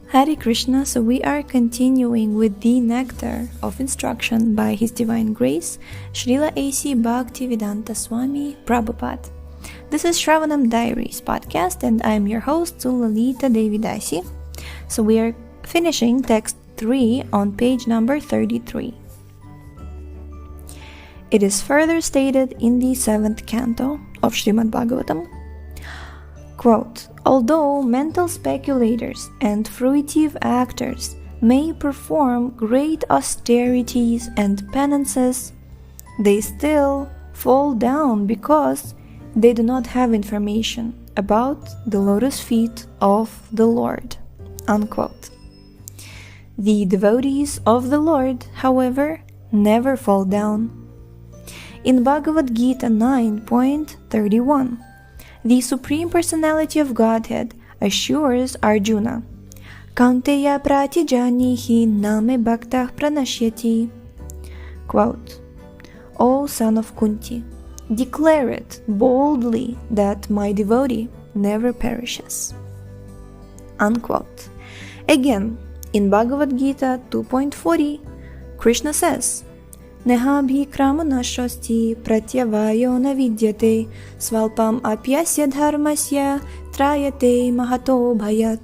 Hare Krishna, so we are continuing with the Nectar of Instruction by His Divine Grace, Srila A.C. Bhaktivedanta Swami Prabhupada. This is Shravanam Diaries podcast and I'm your host Sulalita Devidasi. So we are finishing text 3 on page number 33. It is further stated in the 7th canto of Srimad Bhagavatam, quote, although mental speculators and fruitive actors may perform great austerities and penances, they still fall down because they do not have information about the lotus feet of the Lord. Unquote. The devotees of the Lord, however, never fall down. In Bhagavad Gita 9.31, the Supreme Personality of Godhead assures Arjuna, Kaunteya pratijanihi name bhaktah pranashyati. Quote, O son of Kunti, declare it boldly that my devotee never perishes. Unquote. Again, in Bhagavad Gita 2.40, Krishna says, Nehabhikramanashasti pratyavayo navidyate svalpam apyasya dharmasya trayate mahato bhayat.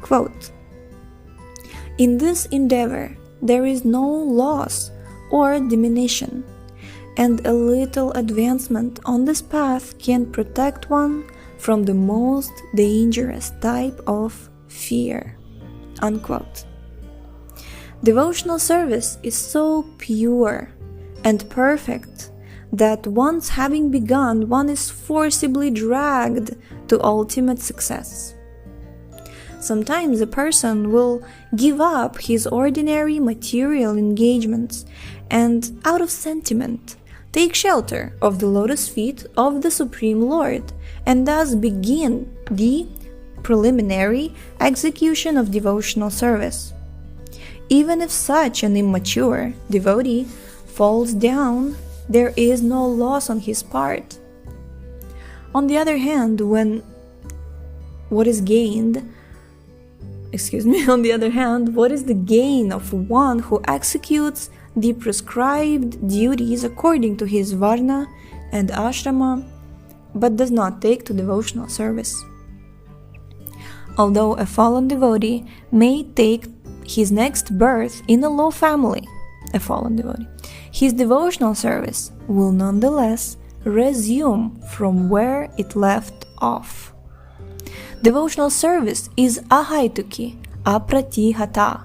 Quote, in this endeavor there is no loss or diminution, and a little advancement on this path can protect one from the most dangerous type of fear. Unquote. Devotional service is so pure and perfect that once having begun, one is forcibly dragged to ultimate success. Sometimes a person will give up his ordinary material engagements and, out of sentiment, take shelter of the lotus feet of the Supreme Lord and thus begin the preliminary execution of devotional service. Even if such an immature devotee falls down, there is no loss on his part. On the other hand, what is the gain of one who executes the prescribed duties according to his varna and ashrama, but does not take to devotional service? Although a fallen devotee may take his next birth in a low family, his devotional service will nonetheless resume from where it left off. Devotional service is ahaituki, apratihata.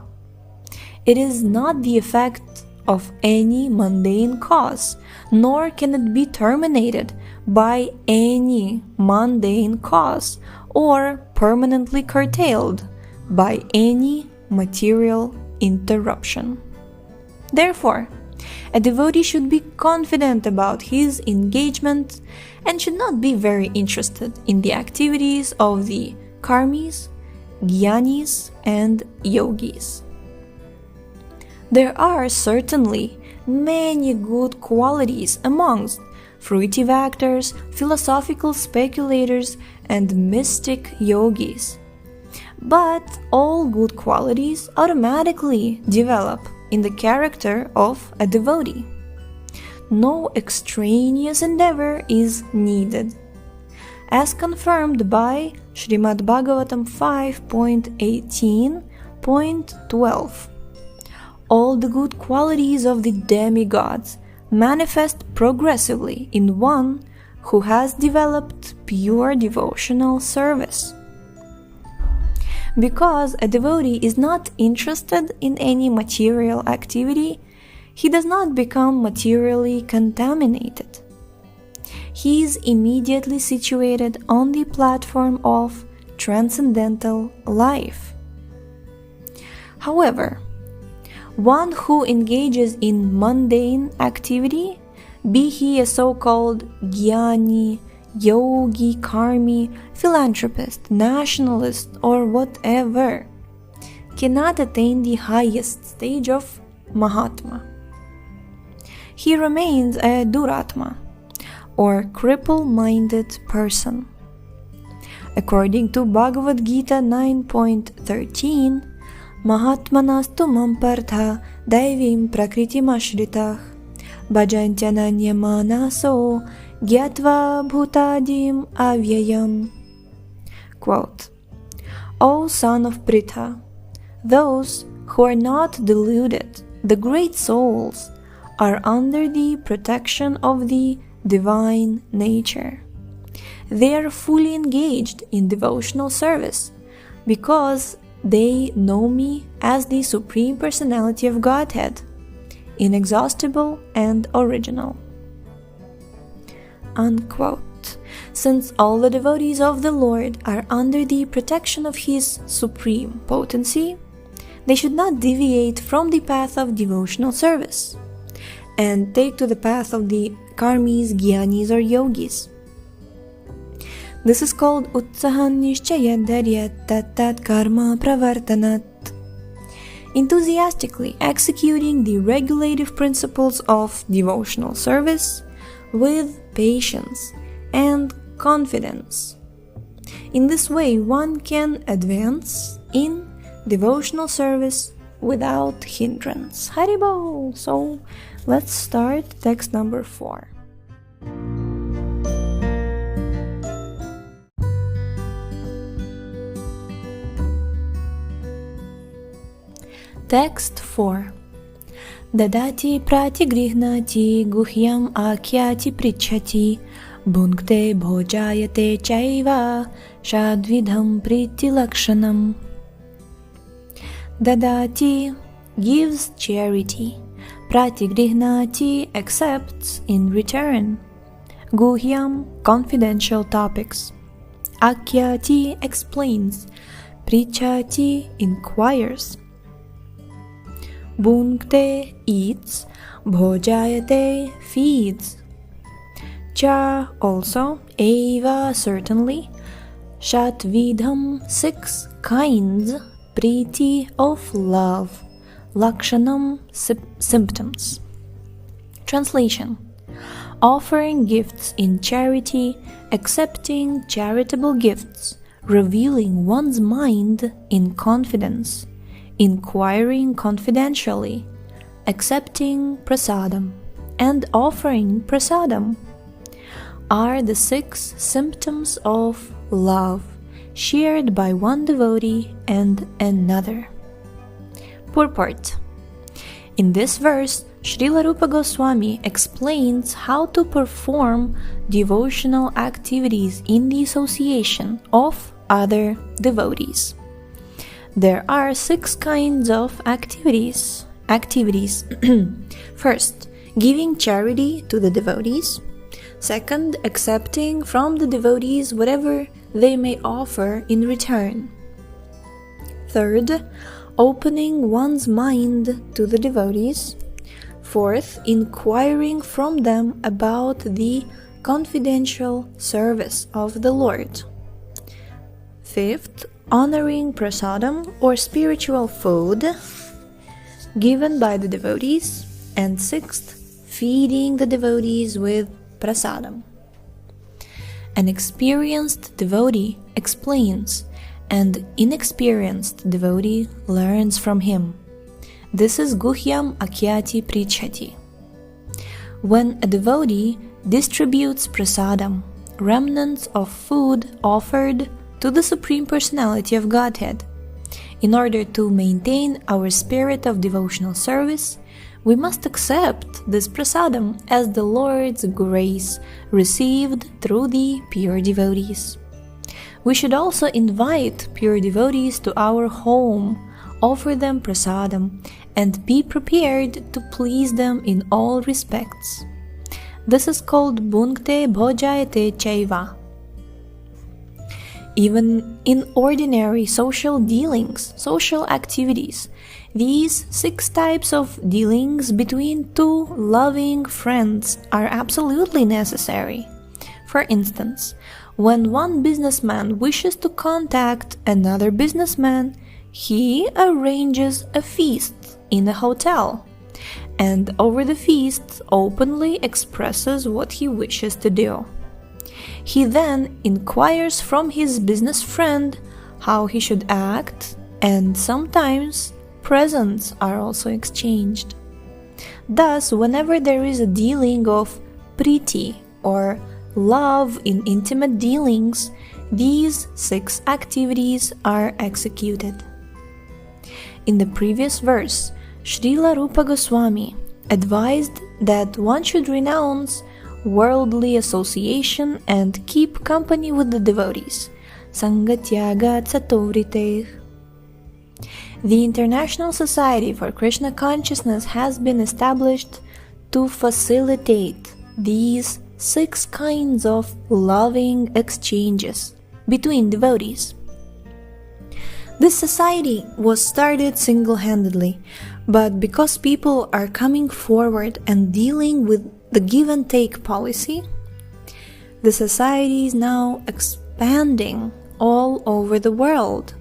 It is not the effect of any mundane cause, nor can it be terminated by any mundane cause or permanently curtailed by any material interruption. Therefore, a devotee should be confident about his engagement and should not be very interested in the activities of the karmis, jnanis, and yogis. There are certainly many good qualities amongst fruitive actors, philosophical speculators, and mystic yogis. But all good qualities automatically develop in the character of a devotee. No extraneous endeavor is needed. As confirmed by Srimad Bhagavatam 5.18.12, all the good qualities of the demigods manifest progressively in one who has developed pure devotional service. Because a devotee is not interested in any material activity, he does not become materially contaminated. He is immediately situated on the platform of transcendental life. However, one who engages in mundane activity, be he a so-called jnani, yogi, karmi, philanthropist, nationalist, or whatever, cannot attain the highest stage of Mahatma. He remains a Duratma, or cripple-minded person. According to Bhagavad Gita 9.13, Mahatmanastu mampartha daivim prakritim ashritah bhajantyananyamanaso gyatva bhutadim avyayam. Quote, O son of Pritha, those who are not deluded, the great souls, are under the protection of the divine nature. They are fully engaged in devotional service because they know me as the Supreme Personality of Godhead, inexhaustible and original. Unquote. Since all the devotees of the Lord are under the protection of His supreme potency, they should not deviate from the path of devotional service and take to the path of the karmis, gyanis, or yogis. This is called utsahan nishchayadarya tat karma pravartanat. Enthusiastically executing the regulative principles of devotional service with patience and confidence. In this way, one can advance in devotional service without hindrance. Haribol! So, let's start text number 4. Text 4. Dadati pratigrihnati guhyam akyati prichati bhunkte bhojayate chaiva shadvidham prīti lakshanam. Dadati gives charity, pratigrihnati accepts in return, guhyam confidential topics, akyati explains, prichati inquires, bhunkte eats, bhojayate feeds, cha also, eva certainly, shatvidham 6 kinds, prīti of love, lakshanam symptoms. Translation: offering gifts in charity, accepting charitable gifts, revealing one's mind in confidence, inquiring confidentially, accepting prasadam, and offering prasadam are the 6 symptoms of love shared by one devotee and another. Purport: in this verse, Srila Rupa Goswami explains how to perform devotional activities in the association of other devotees. There are 6 kinds of activities. First, giving charity to the devotees. Second, accepting from the devotees whatever they may offer in return. Third, opening one's mind to the devotees. Fourth, inquiring from them about the confidential service of the Lord. Fifth, honoring prasadam or spiritual food given by the devotees. And sixth, feeding the devotees with prasadam. An experienced devotee explains, and inexperienced devotee learns from him. This is guhyam akyati prichati. When a devotee distributes prasadam, remnants of food offered to the Supreme Personality of Godhead, in order to maintain our spirit of devotional service, we must accept this prasadam as the Lord's grace received through the pure devotees. We should also invite pure devotees to our home, offer them prasadam, and be prepared to please them in all respects. This is called bhunkte bhojayate chaiva. Even in ordinary social dealings, social activities, these 6 types of dealings between 2 loving friends are absolutely necessary. For instance, when one businessman wishes to contact another businessman, he arranges a feast in a hotel, and over the feast openly expresses what he wishes to do. He then inquires from his business friend how he should act, and sometimes presents are also exchanged. Thus, whenever there is a dealing of prīti or love in intimate dealings, these 6 activities are executed. In the previous verse, Srila Rupa Goswami advised that one should renounce worldly association and keep company with the devotees. Sangatyaga Tsatovriteh. The International Society for Krishna Consciousness has been established to facilitate these 6 kinds of loving exchanges between devotees. This society was started single-handedly, but because people are coming forward and dealing with the give-and-take policy, the society is now expanding all over the world.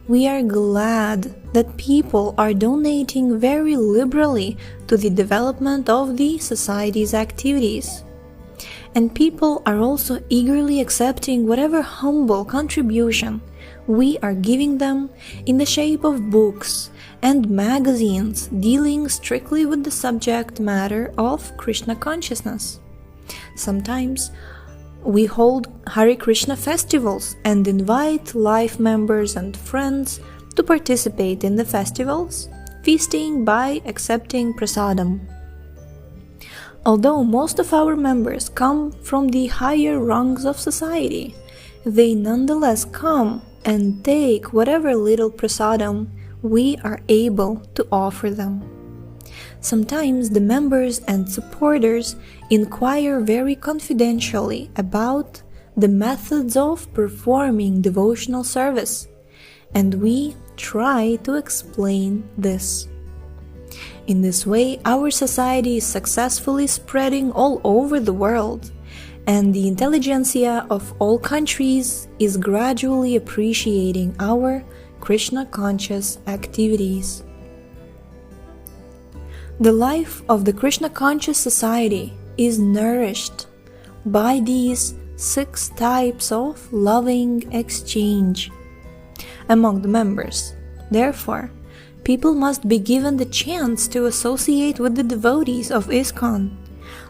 We are glad that people are donating very liberally to the development of the society's activities. And people are also eagerly accepting whatever humble contribution we are giving them in the shape of books and magazines dealing strictly with the subject matter of Krishna consciousness. Sometimes we hold Hare Krishna festivals and invite life members and friends to participate in the festivals, feasting by accepting prasadam. Although most of our members come from the higher rungs of society, they nonetheless come and take whatever little prasadam we are able to offer them. Sometimes the members and supporters inquire very confidentially about the methods of performing devotional service, and we try to explain this. In this way, our society is successfully spreading all over the world, and the intelligentsia of all countries is gradually appreciating our Krishna-conscious activities. The life of the Krishna-conscious society is nourished by these 6 types of loving exchange among the members. Therefore, people must be given the chance to associate with the devotees of ISKCON,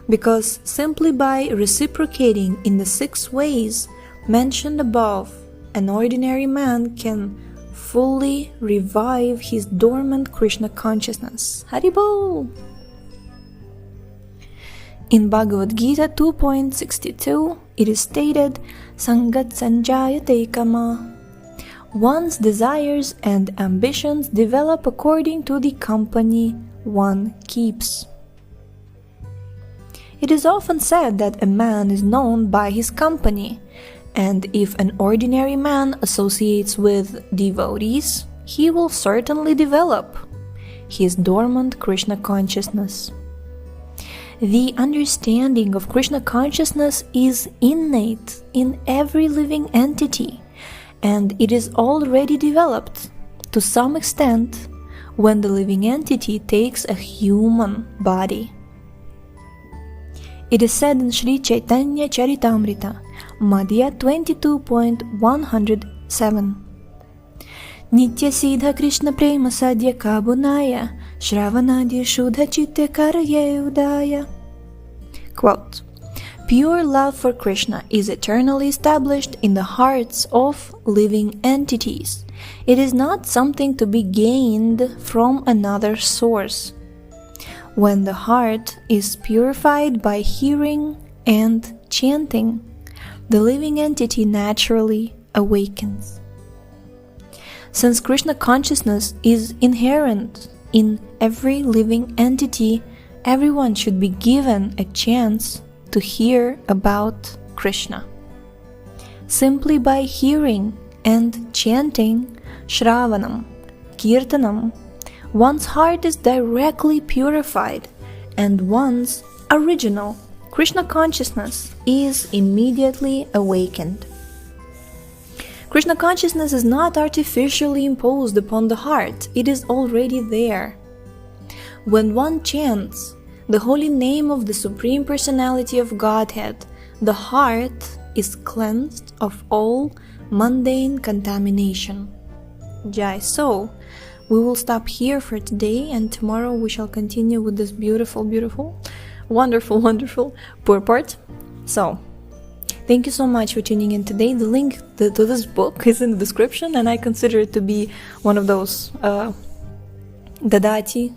because simply by reciprocating in the 6 ways mentioned above, an ordinary man can fully revive his dormant Krishna consciousness. Haribol! In Bhagavad Gita 2.62, it is stated, Sangat sanjayate kama. One's desires and ambitions develop according to the company one keeps. It is often said that a man is known by his company, and if an ordinary man associates with devotees, he will certainly develop his dormant Krishna consciousness. The understanding of Krishna consciousness is innate in every living entity, and it is already developed to some extent when the living entity takes a human body. It is said in Sri Chaitanya Charitamrita, Madhya 22.107, Nitya Siddha Krishna Prema Sadhya Kabunaya Shravanadya Shuddha Chitte Karaye Udaya. Quote, Pure love for Krishna is eternally established in the hearts of living entities. It is not something to be gained from another source. When the heart is purified by hearing and chanting, the living entity naturally awakens. Since Krishna consciousness is inherent in every living entity, everyone should be given a chance to hear about Krishna. Simply by hearing and chanting Shravanam, Kirtanam, one's heart is directly purified and one's original Krishna consciousness is immediately awakened. Krishna consciousness is not artificially imposed upon the heart, it is already there. When one chants the holy name of the Supreme Personality of Godhead, the heart is cleansed of all mundane contamination. Jai. So, we will stop here for today, and tomorrow we shall continue with this beautiful, wonderful purport. So, thank you so much for tuning in today. The link to this book is in the description, and I consider it to be one of those Dadati.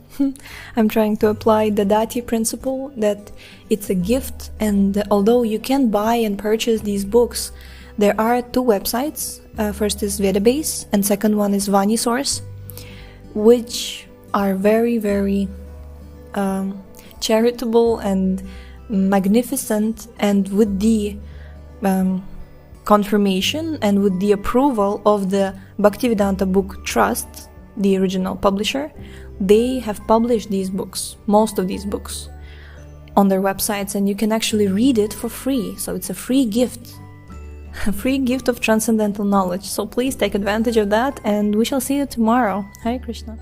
I'm trying to apply Dadati principle, that it's a gift, and although you can buy and purchase these books, there are two websites. First is Vedabase, and second one is VaniSource, which are very charitable and magnificent, and with the confirmation and with the approval of the Bhaktivedanta Book Trust, the original publisher. They have published these books, most of these books, on their websites, and you can actually read it for free. So it's a free gift of transcendental knowledge. So please take advantage of that, and we shall see you tomorrow. Hare Krishna.